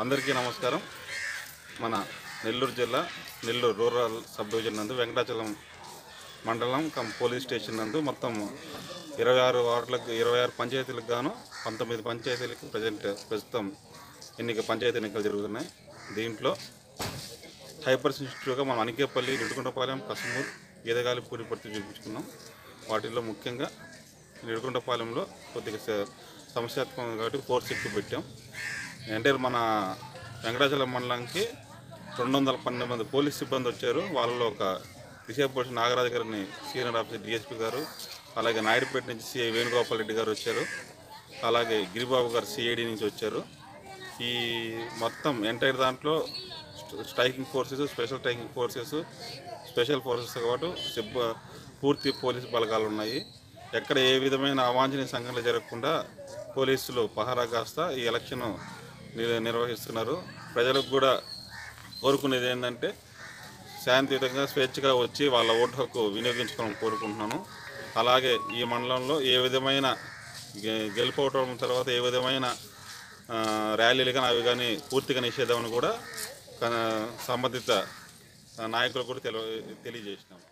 అందరికీ నమస్కారం. మన నెల్లూరు జిల్లా నెల్లూరు రూరల్ సబ్ డివిజన్ నందు వెంకటాచలం మండలం పోలీస్ స్టేషన్ నందు మొత్తం 26 వార్డులకు 26 పంచాయతీలకు గాను 19 పంచాయతీలకు ప్రస్తుతం పంచాయతీ ఎన్నికలు జరుగుతున్నాయి. దీంట్లో హైపర్ సెన్సిటివ్గా మనం అనికేపల్లి, నిడుగుంటపాలెం, కసమూరు, ఈదగాలిపూడి పట్టి చూపించుకున్నాం. వాటిల్లో ముఖ్యంగా నిడుగుంటపాలెంలో కొద్దిగా సమస్యాత్మకంగా కాబట్టి ఫోర్స్ ఎక్కువ పెట్టాం. అంటే మన వెంకటాచలం మండలానికి 212 మంది పోలీస్ సిబ్బంది వచ్చారు. వాళ్ళలో ఒక విశాఖపట్నం నాగరాజు గారిని సీనియర్ ఆఫీసర్ డిఎస్పీ గారు, అలాగే నాయుడుపేట నుంచి సిఐ వేణుగోపాల్ రెడ్డి గారు వచ్చారు, అలాగే గిరిబాబు గారు సిఐడి నుంచి వచ్చారు. ఈ మొత్తం ఎంటైర్ దాంట్లో striking forces, special striking forces, special forces కాబట్టి పూర్తి పోలీసు బలగాలు ఉన్నాయి. ఎక్కడ ఏ విధమైన అవాంఛనీయ సంఘటనలు జరగకుండా పోలీసులు పహారా కాస్తా ఈ ఎలక్షన్ నిర్వహిస్తున్నారు. ప్రజలకు కూడా కోరుకునేది ఏంటంటే శాంతియుతంగా స్వేచ్ఛగా వచ్చి వాళ్ళ ఓటు హక్కు వినియోగించుకోవాలని కోరుకుంటున్నాను. అలాగే ఈ మండలంలో ఏ విధమైన గెలుపోవటం తర్వాత ఏ విధమైన ర్యాలీలు కానీ అవి కానీ పూర్తిగా నిషేధం అని కూడా సంబంధిత నాయకులు కూడా తెలియజేసినాము.